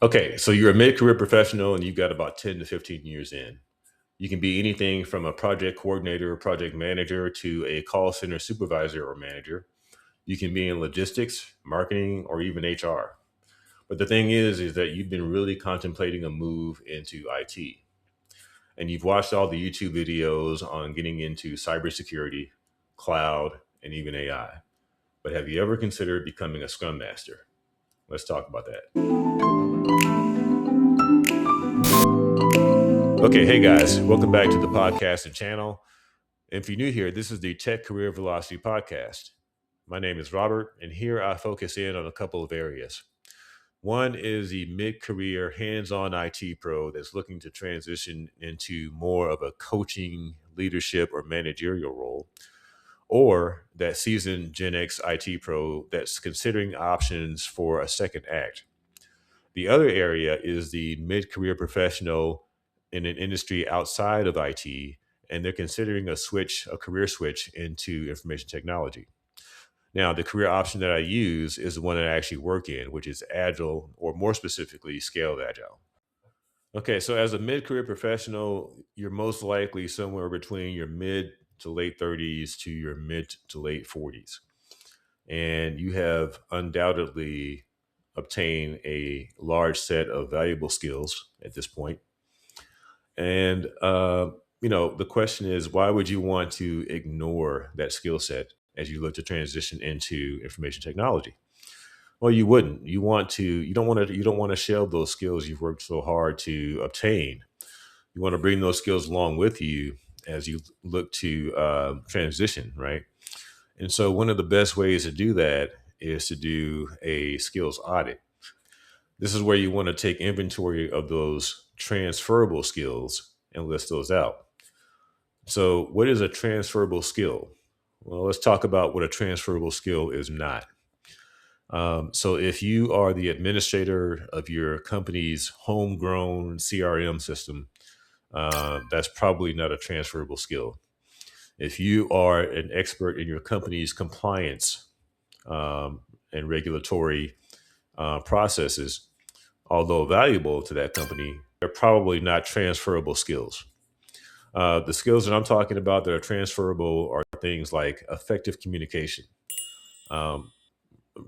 Okay, so you're a mid-career professional and you've got about 10 to 15 years in. You can be anything from a project coordinator, project manager to a call center supervisor or manager. You can be in logistics, marketing, or even HR. But the thing is that you've been really contemplating a move into IT. And you've watched all the YouTube videos on getting into cybersecurity, cloud, and even AI. But have you ever considered becoming a Scrum Master? Let's talk about that. Okay, hey guys, welcome back to the podcast and channel. If you're new here, this is the Tech Career Velocity Podcast. My name is Robert, and here I focus in on a couple of areas. One is the mid-career hands-on IT pro that's looking to transition into more of a coaching, leadership, or managerial role, or that seasoned Gen X IT pro that's considering options for a second act. The other area is the mid-career professional in an industry outside of IT, and they're considering a career switch into information technology. Now, the career option that I use is the one that I actually work in, which is Agile, or more specifically, Scaled Agile. Okay, so as a mid-career professional, you're most likely somewhere between your mid to late 30s to your mid to late 40s. And you have undoubtedly obtained a large set of valuable skills at this point. And, the question is, why would you want to ignore that skill set as you look to transition into information technology? Well, you wouldn't. You don't want to shelve those skills you've worked so hard to obtain. You want to bring those skills along with you as you look to transition, right? And so one of the best ways to do that is to do a skills audit. This is where you want to take inventory of those transferable skills and list those out. So, what is a transferable skill? Well, let's talk about what a transferable skill is not. So, if you are the administrator of your company's homegrown CRM system, that's probably not a transferable skill. If you are an expert in your company's compliance and regulatory processes, although valuable to that company, they're probably not transferable skills. The skills that I'm talking about that are transferable are things like effective communication, um,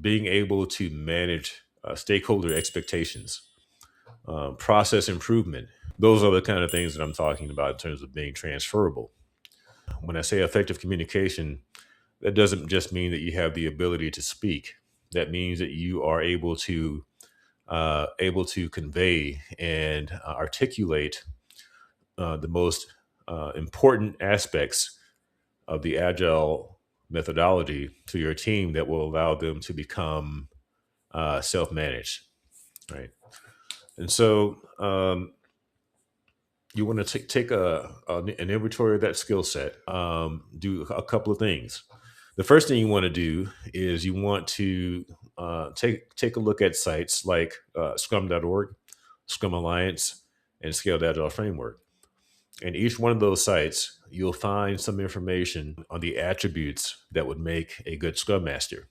being able to manage stakeholder expectations, process improvement. Those are the kind of things that I'm talking about in terms of being transferable. When I say effective communication, that doesn't just mean that you have the ability to speak. That means that you are able to convey and articulate the most important aspects of the agile methodology to your team that will allow them to become self-managed, right? And so you want to take an inventory of that skill set. Do a couple of things. The first thing you want to do is you want to take a look at sites like Scrum.org, Scrum Alliance, and Scaled Agile Framework. And each one of those sites, you'll find some information on the attributes that would make a good Scrum Master.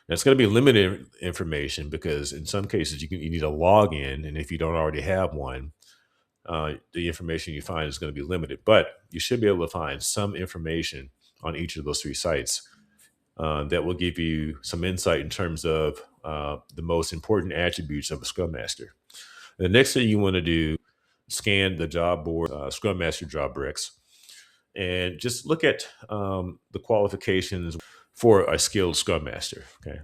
Now, it's going to be limited information because in some cases you need a login, and if you don't already have one, the information you find is going to be limited. But you should be able to find some information on each of those three sites that will give you some insight in terms of the most important attributes of a Scrum Master. The next thing you want to do, scan the job board, Scrum Master job recs, and just look at the qualifications for a skilled Scrum Master. Okay.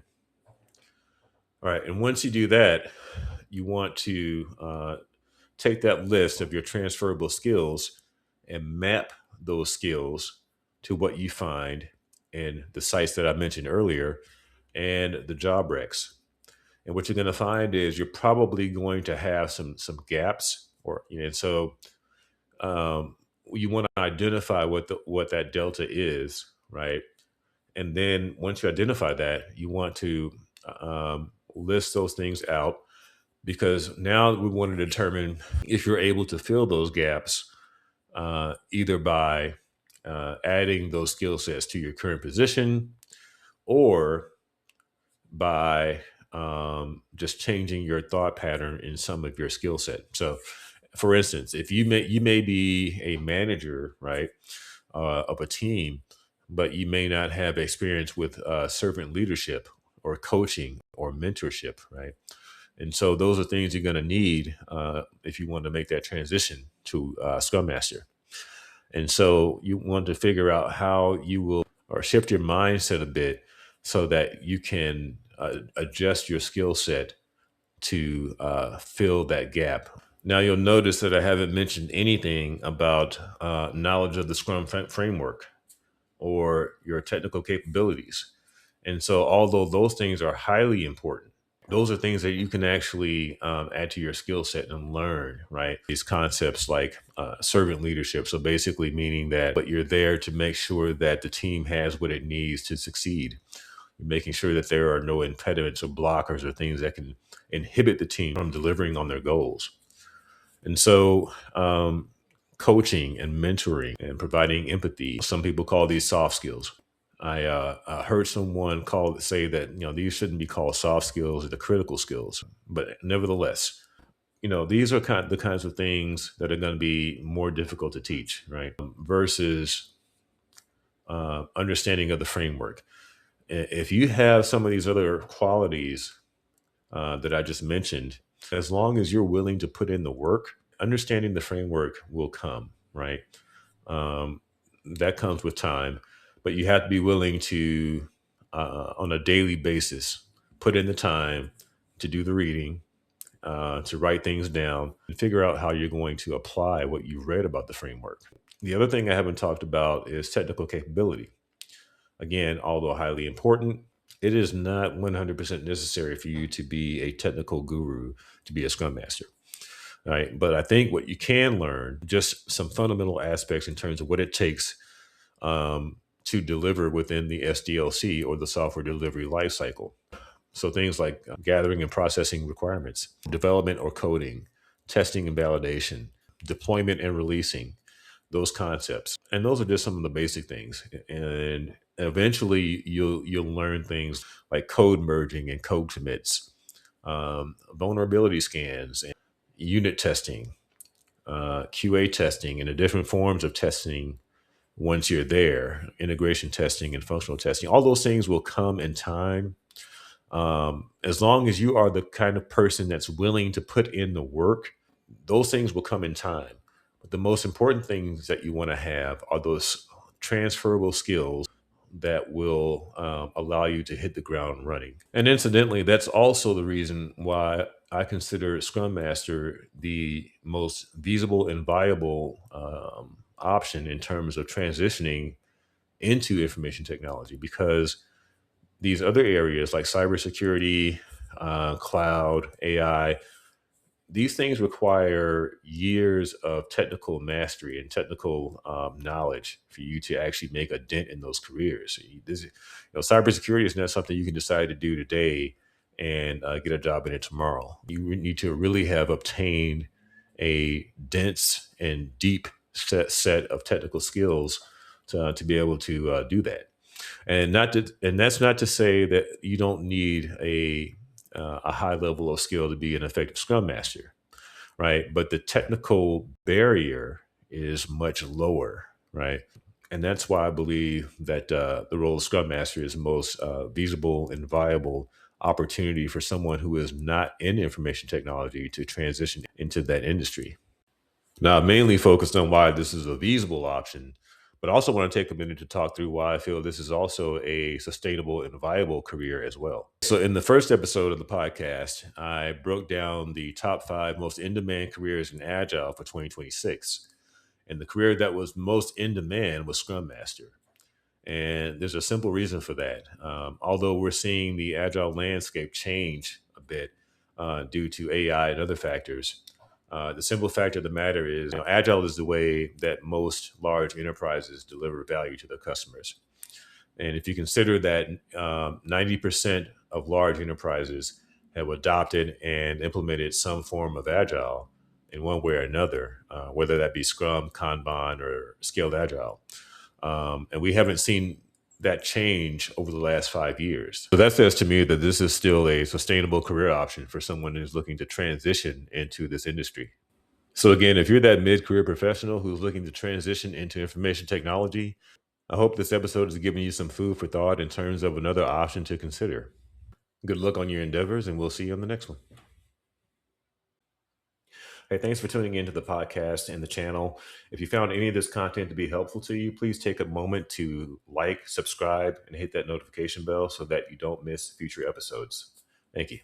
All right. And once you do that, you want to take that list of your transferable skills and map those skills to what you find in the sites that I mentioned earlier and the job recs. And what you're going to find is you're probably going to have some gaps, and so you want to identify what that delta is, right? And then once you identify that, you want to list those things out because now we want to determine if you're able to fill those gaps either by adding those skill sets to your current position or by just changing your thought pattern in some of your skill set. So, for instance, if you may be a manager, right, of a team, but you may not have experience with servant leadership or coaching or mentorship, right? And so those are things you're going to need if you want to make that transition to Scrum Master. And so you want to figure out how you will or shift your mindset a bit so that you can adjust your skill set to fill that gap. Now you'll notice that I haven't mentioned anything about knowledge of the Scrum framework or your technical capabilities. And so, although those things are highly important, those are things that you can actually add to your skill set and learn, right? These concepts like servant leadership. So, basically, meaning that but you're there to make sure that the team has what it needs to succeed. You're making sure that there are no impediments or blockers or things that can inhibit the team from delivering on their goals. And so, coaching and mentoring and providing empathy, some people call these soft skills. I heard someone say that these shouldn't be called soft skills; they're the critical skills. But nevertheless, these are the kinds of things that are going to be more difficult to teach, right? Versus understanding of the framework. If you have some of these other qualities that I just mentioned, as long as you're willing to put in the work, understanding the framework will come, right? Um, that comes with time, but you have to be willing to, on a daily basis, put in the time to do the reading, to write things down, and figure out how you're going to apply what you've read about the framework. The other thing I haven't talked about is technical capability. Again, although highly important, it is not 100% necessary for you to be a technical guru to be a Scrum Master. All right. But I think what you can learn, just some fundamental aspects in terms of what it takes to deliver within the SDLC or the software delivery lifecycle. So things like gathering and processing requirements, development or coding, testing and validation, deployment and releasing, those concepts. And those are just some of the basic things. And eventually you'll learn things like code merging and code commits, vulnerability scans and unit testing, QA testing, and the different forms of testing once you're there, integration testing and functional testing. All those things will come in time. As long as you are the kind of person that's willing to put in the work, those things will come in time. But the most important things that you want to have are those transferable skills that will allow you to hit the ground running. And incidentally, that's also the reason why I consider Scrum Master the most feasible and viable option in terms of transitioning into information technology, because these other areas like cybersecurity, cloud, AI, these things require years of technical mastery and technical knowledge for you to actually make a dent in those careers. Cybersecurity is not something you can decide to do today and get a job in it tomorrow. You need to really have obtained a dense and deep set of technical skills to be able to do that. And that's not to say that you don't need a high level of skill to be an effective Scrum Master, right? But the technical barrier is much lower, right? And that's why I believe that the role of Scrum Master is the most feasible and viable opportunity for someone who is not in information technology to transition into that industry. Now, I mainly focused on why this is a feasible option, but I also want to take a minute to talk through why I feel this is also a sustainable and viable career as well. So, in the first episode of the podcast, I broke down the top 5 most in demand careers in Agile for 2026. And the career that was most in demand was Scrum Master. And there's a simple reason for that. Although we're seeing the Agile landscape change a bit due to AI and other factors, the simple fact of the matter is, Agile is the way that most large enterprises deliver value to their customers. And if you consider that 90% of large enterprises have adopted and implemented some form of Agile in one way or another, whether that be Scrum, Kanban, or Scaled Agile, and we haven't seen that change over the last 5 years. So that says to me that this is still a sustainable career option for someone who's looking to transition into this industry. So again, if you're that mid-career professional who's looking to transition into information technology, I hope this episode has given you some food for thought in terms of another option to consider. Good luck on your endeavors, and we'll see you on the next one. Hey, thanks for tuning into the podcast and the channel. If you found any of this content to be helpful to you, please take a moment to like, subscribe, and hit that notification bell so that you don't miss future episodes. Thank you.